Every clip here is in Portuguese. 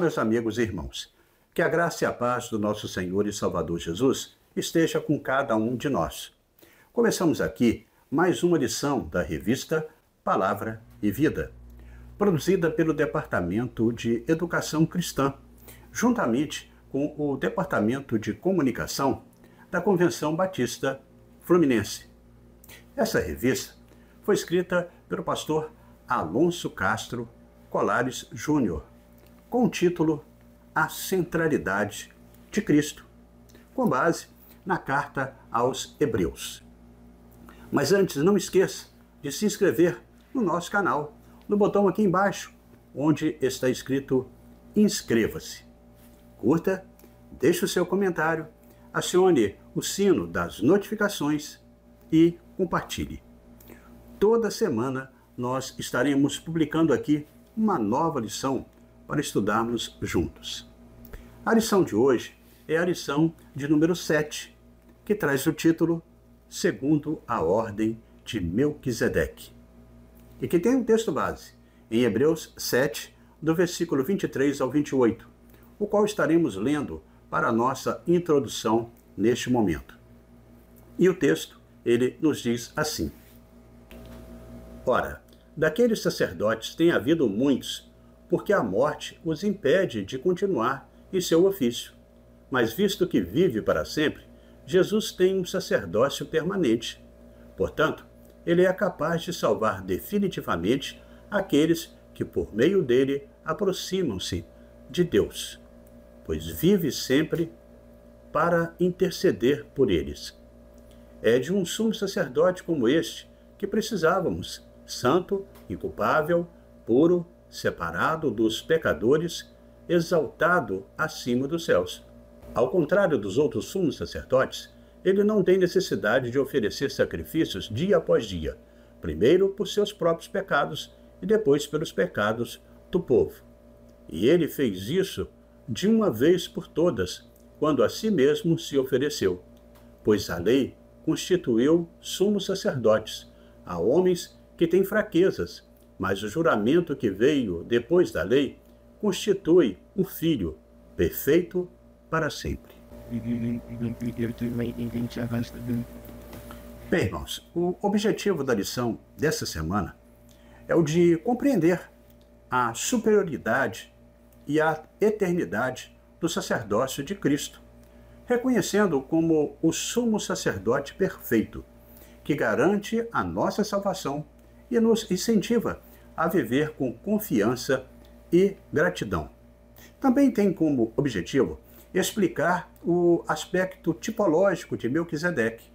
meus amigos e irmãos, que a graça e a paz do nosso Senhor e Salvador Jesus esteja com cada um de nós. Começamos aqui mais uma edição da revista Palavra e Vida, produzida pelo Departamento de Educação Cristã, juntamente com o Departamento de Comunicação da Convenção Batista Fluminense. Essa revista foi escrita pelo pastor Alonso Castro Colares Júnior, com o título A Centralidade de Cristo, com base na carta aos Hebreus. Mas antes, não esqueça de se inscrever no nosso canal, no botão aqui embaixo, onde está escrito Inscreva-se. Curta, deixe o seu comentário, acione o sino das notificações e compartilhe. Toda semana nós estaremos publicando aqui uma nova lição para estudarmos juntos. A lição de hoje é a lição de número 7, que traz o título Segundo a Ordem de Melquisedeque, e que tem um texto base em Hebreus 7, do versículo 23 ao 28, o qual estaremos lendo para a nossa introdução neste momento. E o texto, ele nos diz assim: Ora, daqueles sacerdotes tem havido muitos, porque a morte os impede de continuar em seu ofício. Mas visto que vive para sempre, Jesus tem um sacerdócio permanente. Portanto, ele é capaz de salvar definitivamente aqueles que por meio dele aproximam-se de Deus, pois vive sempre para interceder por eles. É de um sumo sacerdote como este que precisávamos, santo, inculpável, puro, separado dos pecadores, exaltado acima dos céus. Ao contrário dos outros sumos sacerdotes, ele não tem necessidade de oferecer sacrifícios dia após dia, primeiro por seus próprios pecados e depois pelos pecados do povo. E ele fez isso de uma vez por todas, quando a si mesmo se ofereceu, pois a lei constituiu sumos sacerdotes a homens que têm fraquezas, mas o juramento que veio depois da lei constitui o Filho perfeito para sempre. Bem, irmãos, o objetivo da lição dessa semana é o de compreender a superioridade e a eternidade do sacerdócio de Cristo, reconhecendo-o como o sumo sacerdote perfeito, que garante a nossa salvação e nos incentiva a viver com confiança e gratidão. Também tem como objetivo explicar o aspecto tipológico de Melquisedeque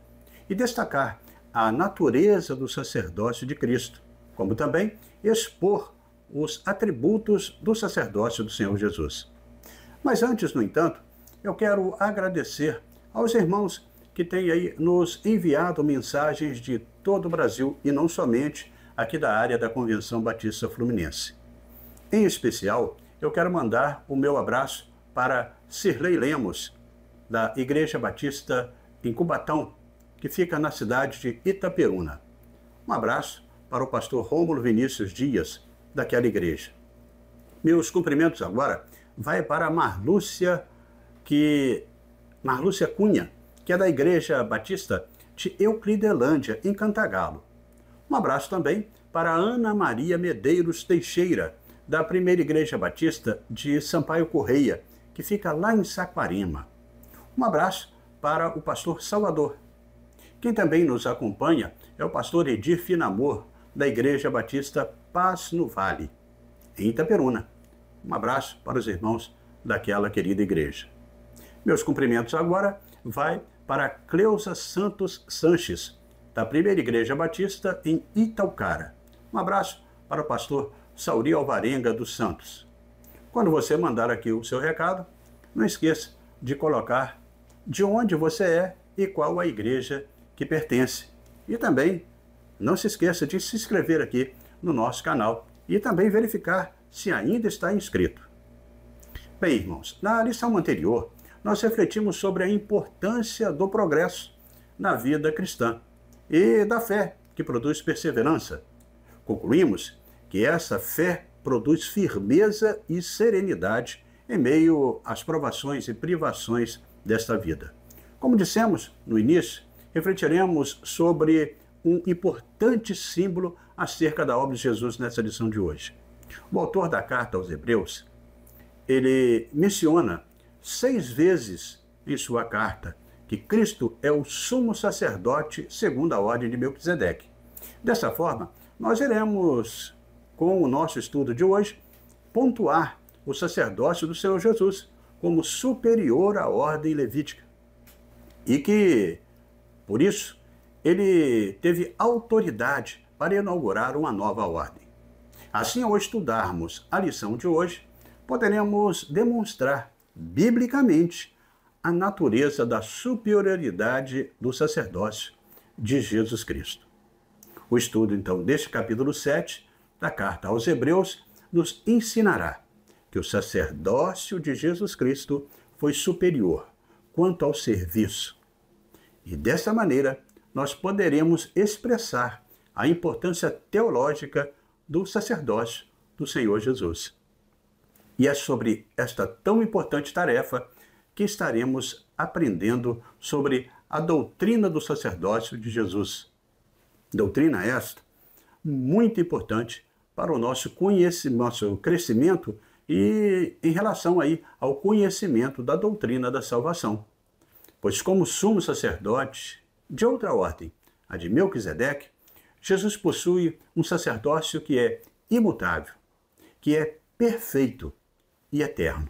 e destacar a natureza do sacerdócio de Cristo, como também expor os atributos do sacerdócio do Senhor Jesus. Mas antes, no entanto, eu quero agradecer aos irmãos que têm aí nos enviado mensagens de todo o Brasil e não somente aqui da área da Convenção Batista Fluminense. Em especial, eu quero mandar o meu abraço para Cirlei Lemos, da Igreja Batista em Cubatão, que fica na cidade de Itaperuna. Um abraço para o pastor Rômulo Vinícius Dias, daquela igreja. Meus cumprimentos agora vai para Marlúcia Cunha, que é da Igreja Batista de Euclidelândia, em Cantagalo. Um abraço também para Ana Maria Medeiros Teixeira, da Primeira Igreja Batista de Sampaio Correia, que fica lá em Saquarema. Um abraço para o pastor Salvador. Quem também nos acompanha é o pastor Edir Finamor, da Igreja Batista Paz no Vale, em Itaperuna. Um abraço para os irmãos daquela querida igreja. Meus cumprimentos agora vai para Cleusa Santos Sanches, da Primeira Igreja Batista em Itaucara. Um abraço para o pastor Sauri Alvarenga dos Santos. Quando você mandar aqui o seu recado, não esqueça de colocar de onde você é e qual a igreja que pertence. E também não se esqueça de se inscrever aqui no nosso canal e também verificar se ainda está inscrito. Bem, irmãos, na lição anterior, nós refletimos sobre a importância do progresso na vida cristã e da fé, que produz perseverança. Concluímos que essa fé produz firmeza e serenidade em meio às provações e privações desta vida. Como dissemos no início, refletiremos sobre um importante símbolo acerca da obra de Jesus nessa lição de hoje. O autor da carta aos Hebreus, ele menciona 6 vezes em sua carta que Cristo é o sumo sacerdote segundo a ordem de Melquisedeque. Dessa forma, nós iremos, com o nosso estudo de hoje, pontuar o sacerdócio do Senhor Jesus como superior à ordem levítica. E que, por isso, ele teve autoridade para inaugurar uma nova ordem. Assim, ao estudarmos a lição de hoje, poderemos demonstrar biblicamente a natureza da superioridade do sacerdócio de Jesus Cristo. O estudo, então, deste capítulo 7 da carta aos Hebreus nos ensinará que o sacerdócio de Jesus Cristo foi superior quanto ao serviço. E dessa maneira, nós poderemos expressar a importância teológica do sacerdócio do Senhor Jesus. E é sobre esta tão importante tarefa que estaremos aprendendo sobre a doutrina do sacerdócio de Jesus. Doutrina esta muito importante para o nosso crescimento e em relação aí ao conhecimento da doutrina da salvação. Pois como sumo sacerdote de outra ordem, a de Melquisedeque, Jesus possui um sacerdócio que é imutável, que é perfeito e eterno.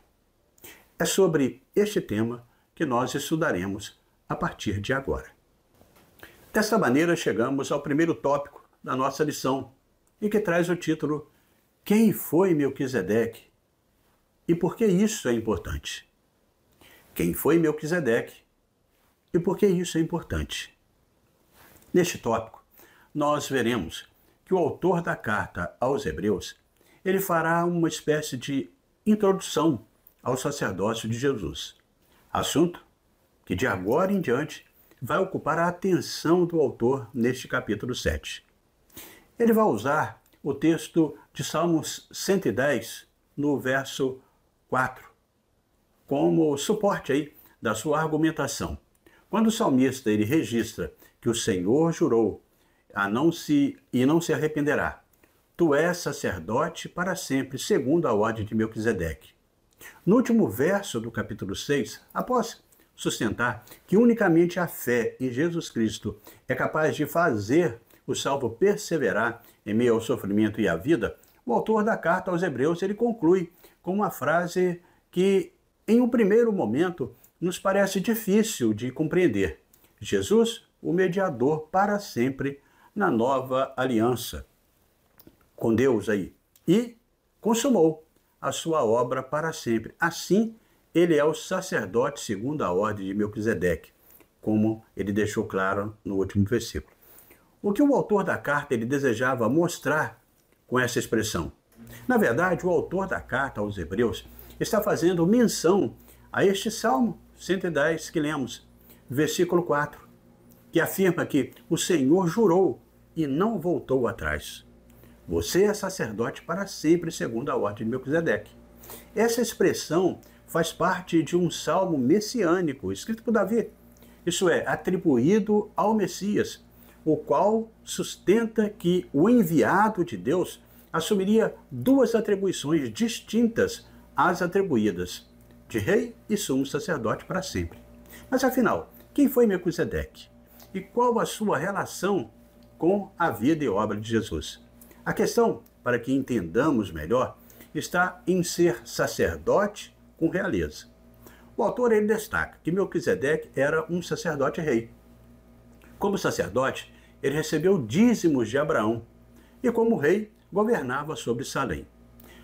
É sobre este tema que nós estudaremos a partir de agora. Desta maneira, chegamos ao primeiro tópico da nossa lição, e que traz o título Quem foi Melquisedeque? E por que isso é importante? Quem foi Melquisedeque? E por que isso é importante? Neste tópico, nós veremos que o autor da carta aos Hebreus, ele fará uma espécie de introdução ao sacerdócio de Jesus. Assunto que de agora em diante vai ocupar a atenção do autor neste capítulo 7. Ele vai usar o texto de Salmos 110, no verso 4, como suporte aí da sua argumentação. Quando o salmista ele registra que o Senhor jurou não se arrependerá. Tu és sacerdote para sempre, segundo a ordem de Melquisedeque. No último verso do capítulo 6, após sustentar que unicamente a fé em Jesus Cristo é capaz de fazer o salvo perseverar em meio ao sofrimento e à vida, o autor da carta aos Hebreus ele conclui com uma frase que, em um primeiro momento, nos parece difícil de compreender. Jesus, o mediador para sempre na nova aliança com Deus aí, e consumou a sua obra para sempre. Assim, ele é o sacerdote segundo a ordem de Melquisedeque, como ele deixou claro no último versículo. O que o autor da carta ele desejava mostrar com essa expressão? Na verdade, o autor da carta aos Hebreus está fazendo menção a este Salmo 110 que lemos, versículo 4, que afirma que o Senhor jurou e não voltou atrás. Você é sacerdote para sempre, segundo a ordem de Melquisedeque. Essa expressão faz parte de um salmo messiânico, escrito por Davi. Isso é, atribuído ao Messias, o qual sustenta que o enviado de Deus assumiria 2 atribuições distintas às atribuídas de rei e sumo sacerdote para sempre. Mas afinal, quem foi Melquisedeque? E qual a sua relação com a vida e obra de Jesus? A questão, para que entendamos melhor, está em ser sacerdote com realeza. O autor ele destaca que Melquisedeque era um sacerdote-rei. Como sacerdote, ele recebeu dízimos de Abraão e, como rei, governava sobre Salém.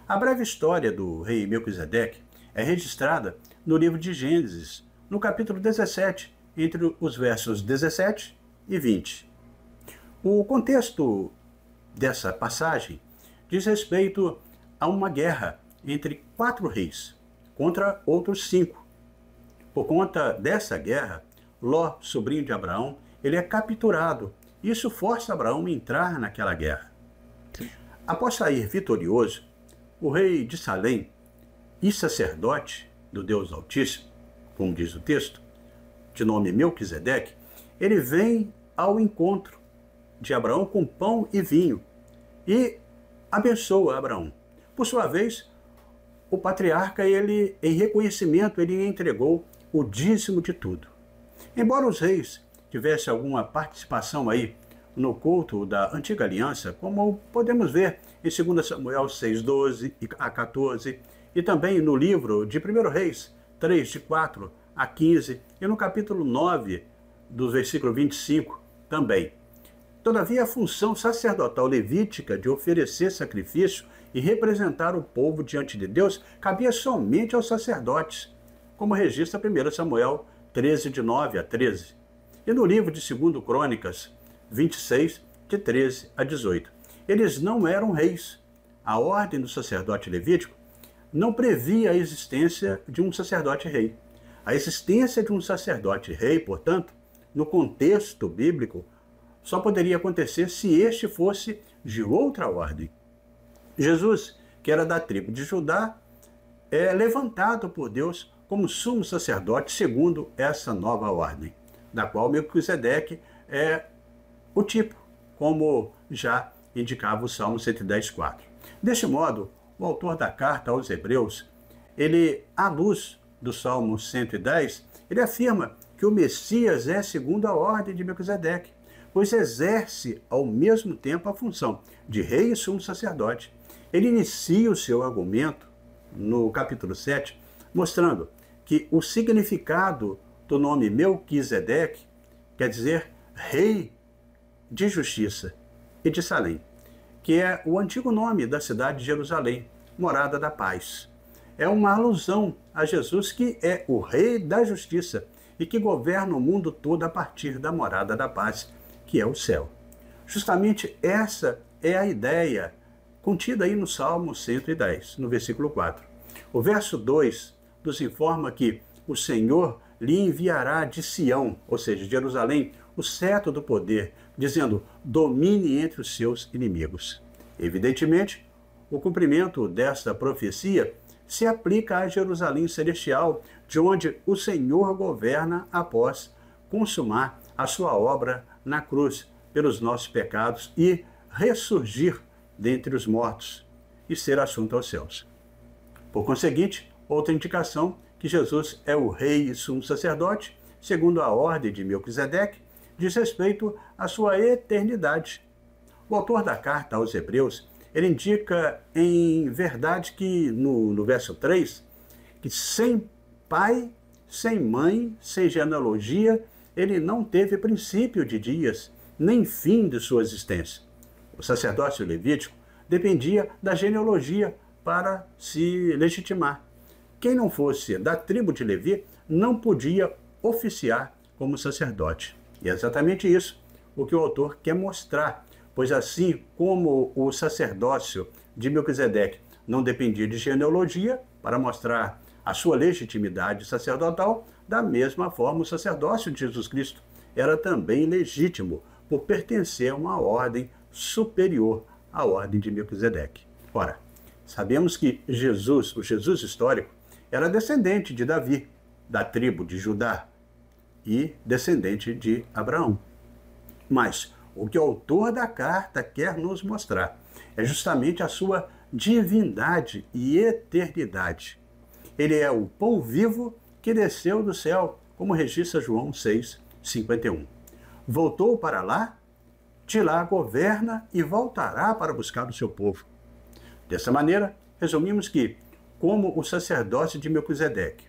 A breve história do rei Melquisedeque é registrada no livro de Gênesis, no capítulo 17, entre os versos 17 e 20. O contexto dessa passagem diz respeito a uma guerra entre 4 reis contra outros 5. Por conta dessa guerra, Ló, sobrinho de Abraão, ele é capturado. Isso força Abraão a entrar naquela guerra. Após sair vitorioso, o rei de Salém e sacerdote do Deus Altíssimo, como diz o texto, de nome Melquisedeque, ele vem ao encontro de Abraão com pão e vinho e abençoa Abraão. Por sua vez, o patriarca, ele, em reconhecimento, ele entregou o dízimo de tudo. Embora os reis tivessem alguma participação aí no culto da antiga aliança, como podemos ver em 2 Samuel 6:12 a 14, e também no livro de 1 Reis 3, de 4 a 15, e no capítulo 9, do versículo 25 também. Todavia, a função sacerdotal levítica de oferecer sacrifício e representar o povo diante de Deus cabia somente aos sacerdotes, como registra 1 Samuel 13, de 9 a 13, e no livro de 2 Crônicas 26, de 13 a 18. Eles não eram reis. A ordem do sacerdote levítico não previa a existência de um sacerdote rei. A existência de um sacerdote rei, portanto, no contexto bíblico, só poderia acontecer se este fosse de outra ordem. Jesus, que era da tribo de Judá, é levantado por Deus como sumo sacerdote segundo essa nova ordem, da qual Melquisedeque é o tipo, como já indicava o Salmo 110:4. Deste modo, o autor da carta aos Hebreus, ele, à luz do Salmo 110, ele afirma que o Messias é segundo a ordem de Melquisedeque, pois exerce ao mesmo tempo a função de rei e sumo sacerdote. Ele inicia o seu argumento no capítulo 7, mostrando que o significado do nome Melquisedeque quer dizer rei de justiça e de Salém, que é o antigo nome da cidade de Jerusalém, morada da paz. É uma alusão a Jesus, que é o rei da justiça e que governa o mundo todo a partir da morada da paz, que é o céu. Justamente essa é a ideia contida aí no Salmo 110, no versículo 4. O verso 2 nos informa que o Senhor lhe enviará de Sião, ou seja, de Jerusalém, o cetro do poder, dizendo: domine entre os seus inimigos. Evidentemente, o cumprimento desta profecia se aplica a Jerusalém celestial, de onde o Senhor governa após consumar a sua obra na cruz pelos nossos pecados e ressurgir dentre os mortos e ser assunto aos céus. Por conseguinte, outra indicação que Jesus é o rei e sumo sacerdote, segundo a ordem de Melquisedeque, diz respeito à sua eternidade. O autor da carta aos Hebreus, ele indica em verdade que, no verso 3, que sem pai, sem mãe, sem genealogia, ele não teve princípio de dias, nem fim de sua existência. O sacerdócio levítico dependia da genealogia para se legitimar. Quem não fosse da tribo de Levi não podia oficiar como sacerdote. E é exatamente isso o que o autor quer mostrar, pois assim como o sacerdócio de Melquisedeque não dependia de genealogia para mostrar a sua legitimidade sacerdotal, da mesma forma o sacerdócio de Jesus Cristo era também legítimo por pertencer a uma ordem superior à ordem de Melquisedeque. Ora, sabemos que Jesus, o Jesus histórico, era descendente de Davi, da tribo de Judá, e descendente de Abraão. Mas o que o autor da carta quer nos mostrar é justamente a sua divindade e eternidade. Ele é o pão vivo que desceu do céu, como registra João 6:51. Voltou para lá, de lá governa e voltará para buscar o seu povo. Dessa maneira, resumimos que, como o sacerdócio de Melquisedeque,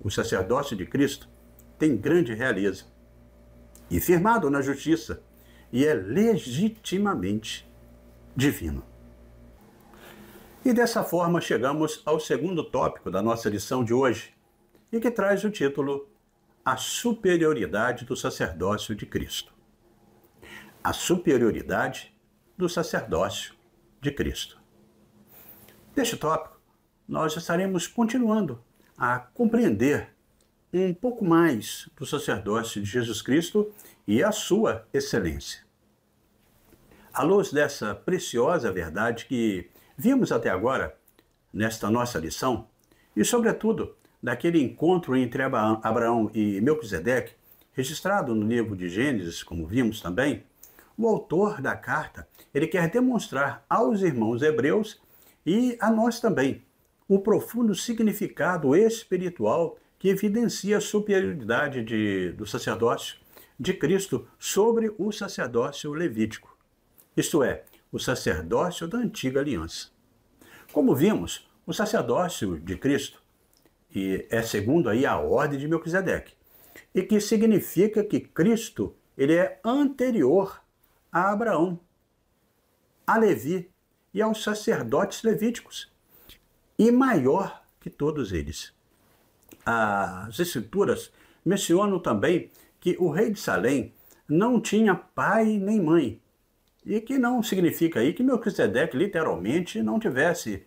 o sacerdócio de Cristo tem grande realeza e firmado na justiça, e é legitimamente divino. E dessa forma chegamos ao segundo tópico da nossa lição de hoje, e que traz o título A Superioridade do Sacerdócio de Cristo. A superioridade do sacerdócio de Cristo. Neste tópico, nós estaremos continuando a compreender um pouco mais do sacerdócio de Jesus Cristo e a sua excelência. À luz dessa preciosa verdade que vimos até agora, nesta nossa lição, e, sobretudo, daquele encontro entre Abraão e Melquisedeque, registrado no livro de Gênesis, como vimos também, o autor da carta, ele quer demonstrar aos irmãos hebreus e a nós também o profundo significado espiritual que evidencia a superioridade do sacerdócio de Cristo sobre o sacerdócio levítico, isto é, o sacerdócio da antiga aliança. Como vimos, o sacerdócio de Cristo é segundo aí a ordem de Melquisedeque, e que significa que Cristo ele é anterior a Abraão, a Levi e aos sacerdotes levíticos, e maior que todos eles. As Escrituras mencionam também que o rei de Salém não tinha pai nem mãe, e que não significa aí que Melquisedeque literalmente não tivesse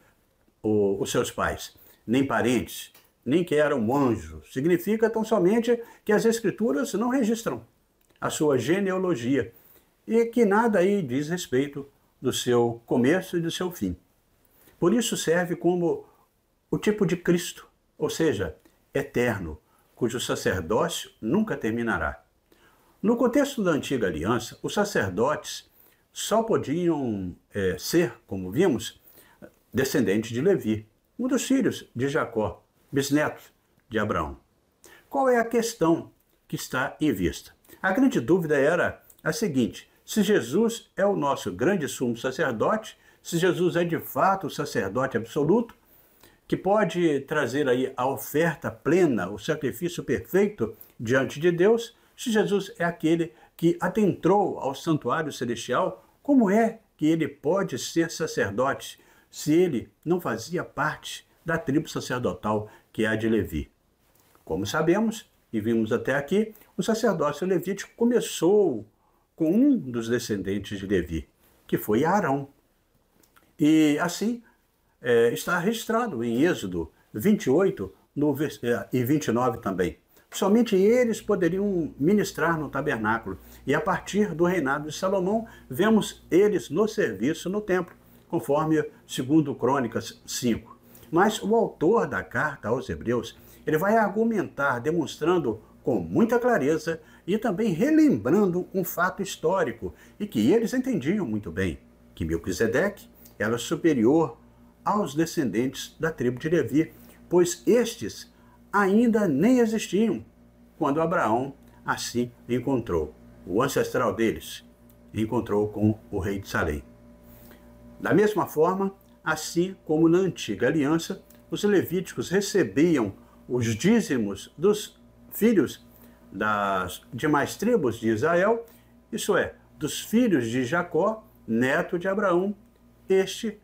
os seus pais, nem parentes, nem que era um anjo. Significa tão somente que as Escrituras não registram a sua genealogia e que nada aí diz respeito do seu começo e do seu fim. Por isso serve como o tipo de Cristo, ou seja, eterno, cujo sacerdócio nunca terminará. No contexto da antiga aliança, os sacerdotes só podiam ser, como vimos, descendentes de Levi, um dos filhos de Jacó, bisneto de Abraão. Qual é a questão que está em vista? A grande dúvida era a seguinte: se Jesus é o nosso grande sumo sacerdote, se Jesus é de fato o sacerdote absoluto, que pode trazer aí a oferta plena, o sacrifício perfeito diante de Deus, se Jesus é aquele que adentrou ao santuário celestial, como é que ele pode ser sacerdote se ele não fazia parte da tribo sacerdotal que é a de Levi? Como sabemos, e vimos até aqui, o sacerdócio levítico começou com um dos descendentes de Levi, que foi Arão. E assim está registrado em Êxodo 28 e 29 também. Somente eles poderiam ministrar no tabernáculo. E a partir do reinado de Salomão, vemos eles no serviço no templo, conforme 2 Crônicas 5. Mas o autor da carta aos Hebreus, ele vai argumentar, demonstrando com muita clareza e também relembrando um fato histórico, e que eles entendiam muito bem, que Melquisedeque era superior aos descendentes da tribo de Levi, pois estes ainda nem existiam quando Abraão assim encontrou. O ancestral deles encontrou com o rei de Salém. Da mesma forma, assim como na antiga aliança, os levíticos recebiam os dízimos dos filhos das demais tribos de Israel, isso é, dos filhos de Jacó, neto de Abraão. Este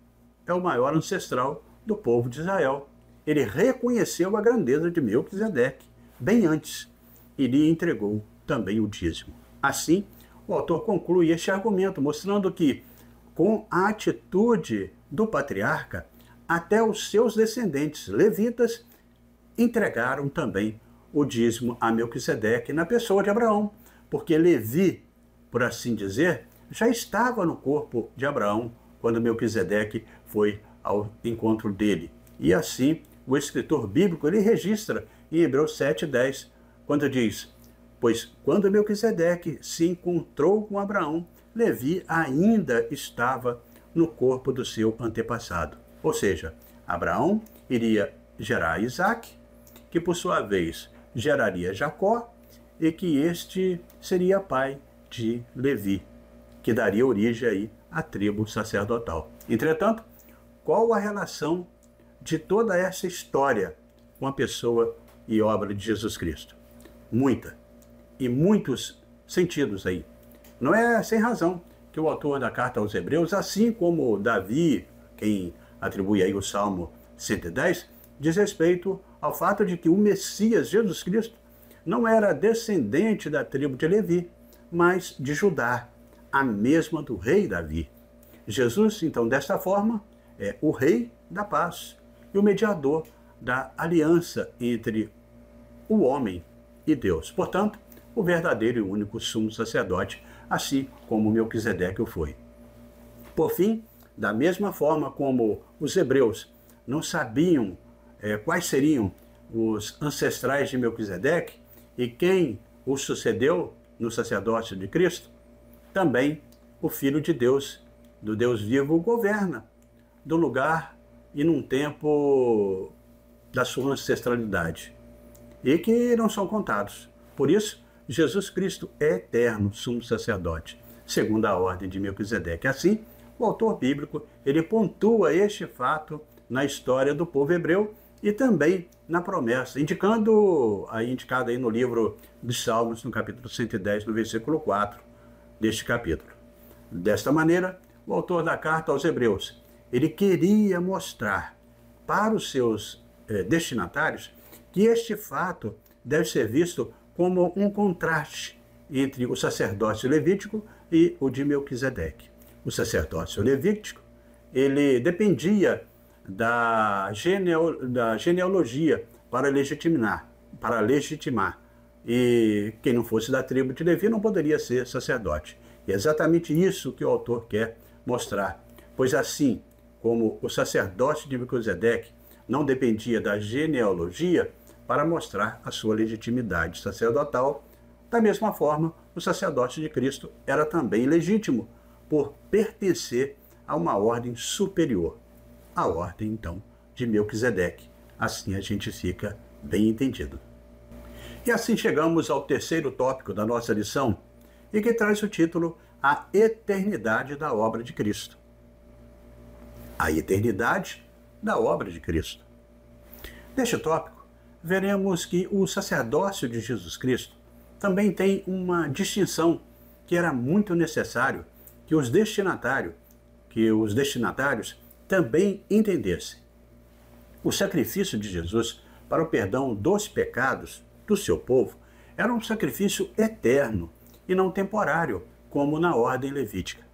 é o maior ancestral do povo de Israel. Ele reconheceu a grandeza de Melquisedeque bem antes e lhe entregou também o dízimo. Assim, o autor conclui este argumento, mostrando que, com a atitude do patriarca, até os seus descendentes levitas entregaram também o dízimo a Melquisedeque na pessoa de Abraão, porque Levi, por assim dizer, já estava no corpo de Abraão quando Melquisedeque foi ao encontro dele. E assim, o escritor bíblico ele registra em Hebreus 7:10, quando diz: pois quando Melquisedeque se encontrou com Abraão, Levi ainda estava no corpo do seu antepassado. Ou seja, Abraão iria gerar Isaque, que por sua vez geraria Jacó, e que este seria pai de Levi, que daria origem aí à tribo sacerdotal. Entretanto, qual a relação de toda essa história com a pessoa e obra de Jesus Cristo? Muita, e muitos sentidos aí. Não é sem razão que o autor da carta aos Hebreus, assim como Davi, quem atribui aí o Salmo 110, diz respeito ao fato de que o Messias, Jesus Cristo, não era descendente da tribo de Levi, mas de Judá, a mesma do rei Davi. Jesus, então, desta forma, é o rei da paz e o mediador da aliança entre o homem e Deus. Portanto, o verdadeiro e único sumo sacerdote, assim como Melquisedeque o foi. Por fim, da mesma forma como os hebreus não sabiam quais seriam os ancestrais de Melquisedeque e quem o sucedeu no sacerdócio de Cristo, também o Filho de Deus, do Deus vivo, governa do lugar e num tempo da sua ancestralidade, e que não são contados. Por isso, Jesus Cristo é eterno sumo sacerdote, segundo a ordem de Melquisedeque. Assim, o autor bíblico, ele pontua este fato na história do povo hebreu e também na promessa, indicado aí no livro dos Salmos, no capítulo 110, no versículo 4 deste capítulo. Desta maneira, o autor da carta aos Hebreus, ele queria mostrar para os seus destinatários que este fato deve ser visto como um contraste entre o sacerdócio levítico e o de Melquisedeque. O sacerdócio levítico, ele dependia da genealogia para legitimar. E quem não fosse da tribo de Levi não poderia ser sacerdote. E é exatamente isso que o autor quer mostrar. Pois assim como o sacerdócio de Melquisedeque não dependia da genealogia para mostrar a sua legitimidade sacerdotal, da mesma forma, o sacerdócio de Cristo era também legítimo por pertencer a uma ordem superior, a ordem, então, de Melquisedeque. Assim a gente fica bem entendido. E assim chegamos ao terceiro tópico da nossa lição, e que traz o título A Eternidade da Obra de Cristo. A eternidade da obra de Cristo. Neste tópico, veremos que o sacerdócio de Jesus Cristo também tem uma distinção que era muito necessário que os destinatários também entendessem. O sacrifício de Jesus para o perdão dos pecados do seu povo era um sacrifício eterno e não temporário, como na ordem levítica,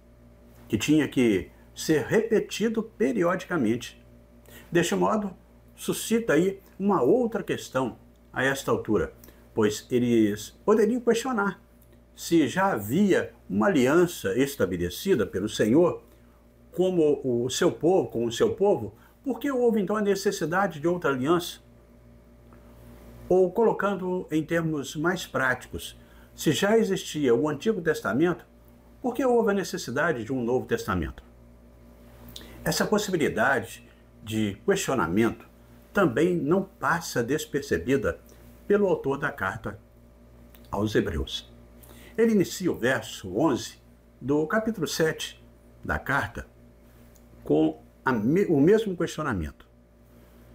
que tinha que ser repetido periodicamente. Deste modo, suscita aí uma outra questão a esta altura, pois eles poderiam questionar se já havia uma aliança estabelecida pelo Senhor com o seu povo, por que houve então a necessidade de outra aliança? Ou colocando em termos mais práticos, se já existia o Antigo Testamento, por que houve a necessidade de um Novo Testamento? Essa possibilidade de questionamento também não passa despercebida pelo autor da carta aos Hebreus. Ele inicia o verso 11 do capítulo 7 da carta com o mesmo questionamento.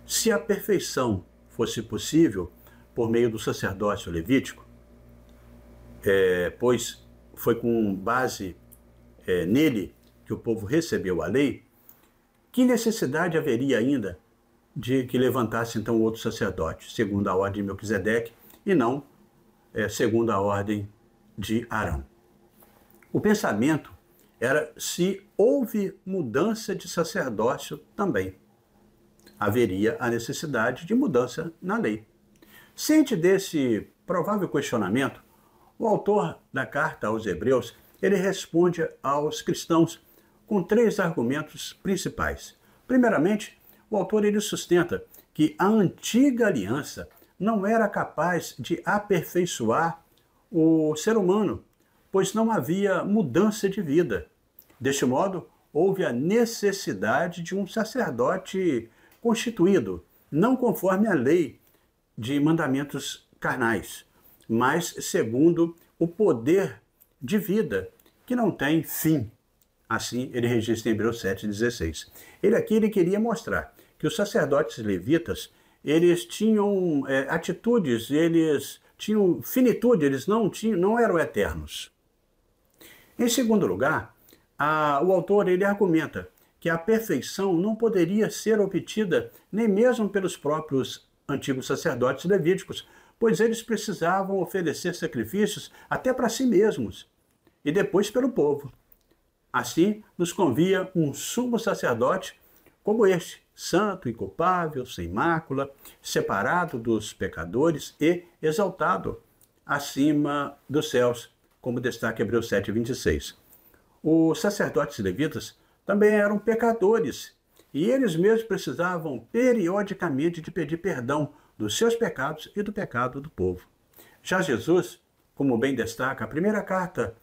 Se a perfeição fosse possível por meio do sacerdócio levítico, pois foi com base nele que o povo recebeu a lei, que necessidade haveria ainda de que levantasse então outro sacerdote, segundo a ordem de Melquisedeque, e não segundo a ordem de Arão? O pensamento era se houve mudança de sacerdócio também. Haveria a necessidade de mudança na lei. Ciente desse provável questionamento, o autor da carta aos Hebreus, ele responde aos cristãos com três argumentos principais. Primeiramente, o autor ele sustenta que a antiga aliança não era capaz de aperfeiçoar o ser humano, pois não havia mudança de vida. Deste modo, houve a necessidade de um sacerdote constituído, não conforme a lei de mandamentos carnais, mas segundo o poder de vida, que não tem fim. Assim, ele registra em Hebreus 7,16. Ele queria mostrar que os sacerdotes levitas, eles tinham atitudes, eles tinham finitude, eles não eram eternos. Em segundo lugar, o autor ele argumenta que a perfeição não poderia ser obtida nem mesmo pelos próprios antigos sacerdotes levíticos, pois eles precisavam oferecer sacrifícios até para si mesmos e depois pelo povo. Assim, nos convia um sumo sacerdote como este, santo, inculpável, sem mácula, separado dos pecadores e exaltado acima dos céus, como destaca Hebreus 7,26. Os sacerdotes levitas também eram pecadores e eles mesmos precisavam periodicamente de pedir perdão dos seus pecados e do pecado do povo. Já Jesus, como bem destaca a primeira carta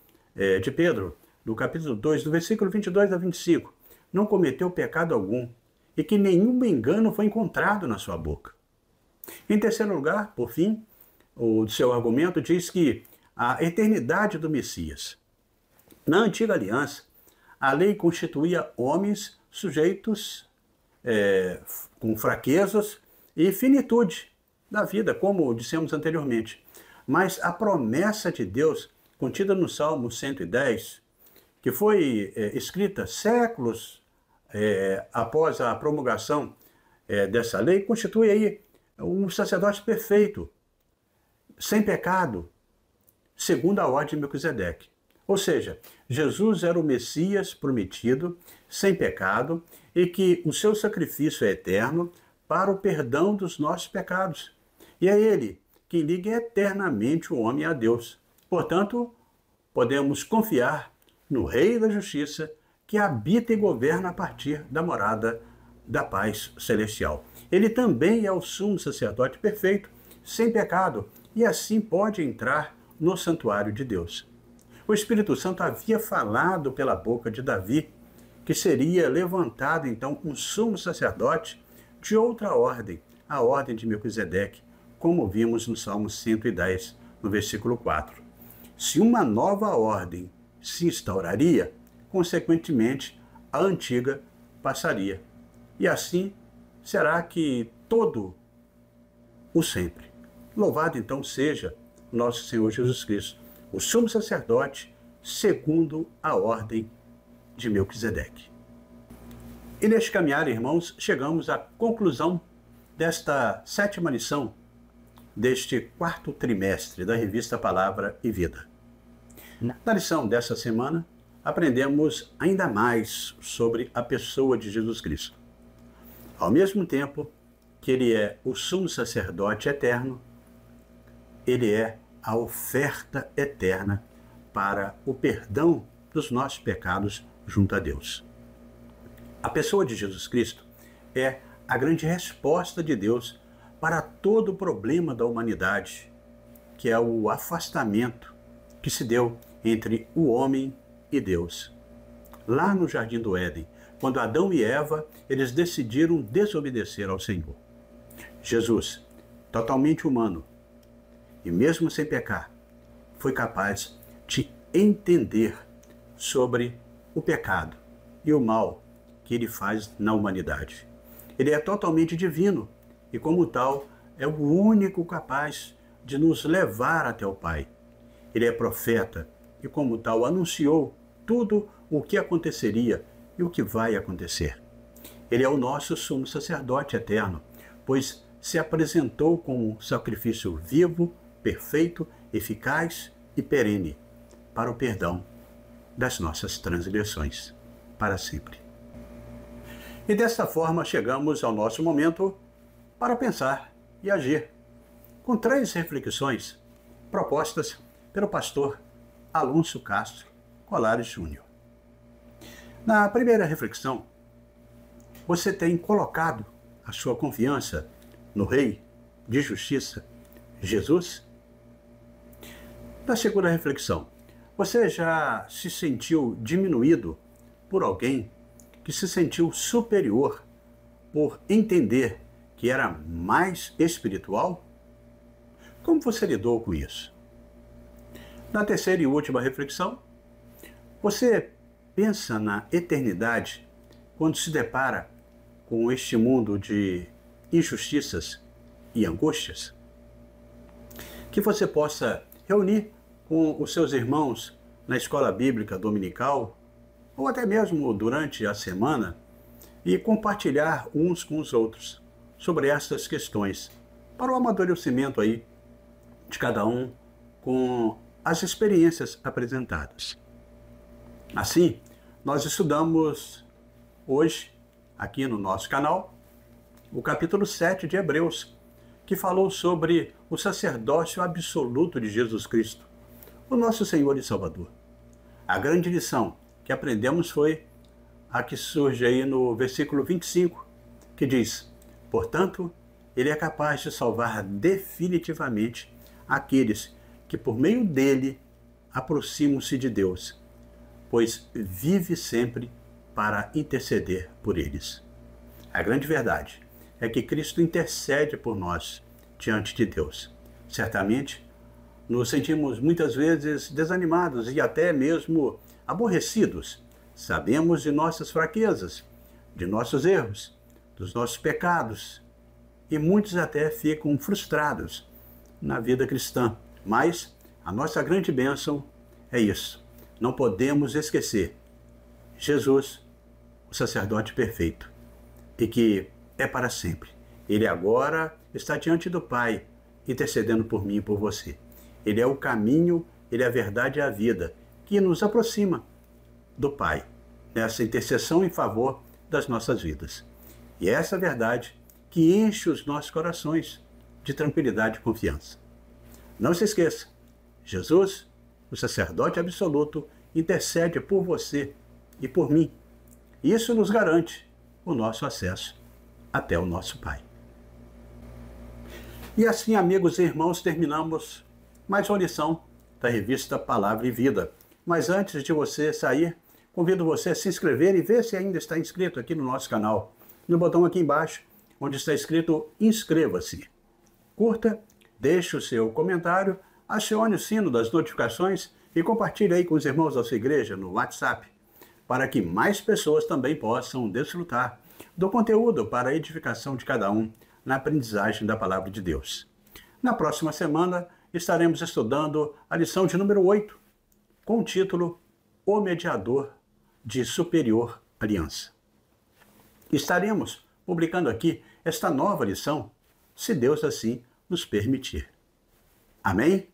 de Pedro, no capítulo 2, do versículo 22 a 25, não cometeu pecado algum e que nenhum engano foi encontrado na sua boca. Em terceiro lugar, por fim, o seu argumento diz que a eternidade do Messias. Na antiga aliança, a lei constituía homens sujeitos com fraquezas e finitude da vida, como dissemos anteriormente. Mas a promessa de Deus, contida no Salmo 110, que foi escrita séculos após a promulgação dessa lei, constitui aí um sacerdote perfeito, sem pecado, segundo a ordem de Melquisedeque. Ou seja, Jesus era o Messias prometido, sem pecado, e que o seu sacrifício é eterno para o perdão dos nossos pecados. E é ele quem liga eternamente o homem a Deus. Portanto, podemos confiar no Rei da Justiça, que habita e governa a partir da morada da paz celestial. Ele também é o sumo sacerdote perfeito, sem pecado, e assim pode entrar no santuário de Deus. O Espírito Santo havia falado pela boca de Davi que seria levantado então um sumo sacerdote de outra ordem, a ordem de Melquisedeque, como vimos no Salmo 110, no versículo 4. Se uma nova ordem se instauraria, consequentemente a antiga passaria. E assim será que todo o sempre. Louvado então seja nosso Senhor Jesus Cristo, o sumo sacerdote, segundo a ordem de Melquisedeque. E neste caminhar, irmãos, chegamos à conclusão desta 7ª lição deste 4º trimestre da revista Palavra e Vida. Na lição dessa semana, aprendemos ainda mais sobre a pessoa de Jesus Cristo. Ao mesmo tempo que ele é o sumo sacerdote eterno, ele é a oferta eterna para o perdão dos nossos pecados junto a Deus. A pessoa de Jesus Cristo é a grande resposta de Deus para todo o problema da humanidade, que é o afastamento que se deu entre o homem e Deus. Lá no Jardim do Éden, quando Adão e Eva, eles decidiram desobedecer ao Senhor. Jesus, totalmente humano, e mesmo sem pecar, foi capaz de entender sobre o pecado e o mal que ele faz na humanidade. Ele é totalmente divino e, como tal, é o único capaz de nos levar até o Pai. Ele é profeta e, como tal, anunciou tudo o que aconteceria e o que vai acontecer. Ele é o nosso sumo sacerdote eterno, pois se apresentou como sacrifício vivo, perfeito, eficaz e perene para o perdão das nossas transgressões, para sempre. E desta forma chegamos ao nosso momento para pensar e agir, com 3 reflexões propostas pelo pastor Alonso Castro Colares Júnior. Na primeira reflexão, você tem colocado a sua confiança no Rei de Justiça, Jesus? Na segunda reflexão, você já se sentiu diminuído por alguém que se sentiu superior por entender que era mais espiritual? Como você lidou com isso? Na terceira e última reflexão, você pensa na eternidade quando se depara com este mundo de injustiças e angústias? Que você possa reunir com os seus irmãos na escola bíblica dominical ou até mesmo durante a semana e compartilhar uns com os outros sobre estas questões para o amadurecimento aí de cada um com as experiências apresentadas. Assim, nós estudamos hoje, aqui no nosso canal, o capítulo 7 de Hebreus, que falou sobre o sacerdócio absoluto de Jesus Cristo, o nosso Senhor e Salvador. A grande lição que aprendemos foi a que surge aí no versículo 25, que diz: portanto, ele é capaz de salvar definitivamente aqueles que por meio dele aproximam-se de Deus, pois vive sempre para interceder por eles. A grande verdade é que Cristo intercede por nós diante de Deus. Certamente, nos sentimos muitas vezes desanimados e até mesmo aborrecidos. Sabemos de nossas fraquezas, de nossos erros, dos nossos pecados, e muitos até ficam frustrados na vida cristã. Mas a nossa grande bênção é isso. Não podemos esquecer Jesus, o sacerdote perfeito, e que é para sempre. Ele agora está diante do Pai, intercedendo por mim e por você. Ele é o caminho, ele é a verdade e a vida, que nos aproxima do Pai, nessa intercessão em favor das nossas vidas. E é essa verdade que enche os nossos corações de tranquilidade e confiança. Não se esqueça, Jesus, o sacerdote absoluto, intercede por você e por mim. Isso nos garante o nosso acesso até o nosso Pai. E assim, amigos e irmãos, terminamos mais uma lição da revista Palavra e Vida. Mas antes de você sair, convido você a se inscrever e ver se ainda está inscrito aqui no nosso canal. No botão aqui embaixo, onde está escrito inscreva-se. Curta, deixe o seu comentário, acione o sino das notificações e compartilhe aí com os irmãos da sua igreja no WhatsApp, para que mais pessoas também possam desfrutar do conteúdo para a edificação de cada um na aprendizagem da Palavra de Deus. Na próxima semana, estaremos estudando a lição de número 8, com o título O Mediador de Superior Aliança. Estaremos publicando aqui esta nova lição, se Deus assim nos permitir. Amém?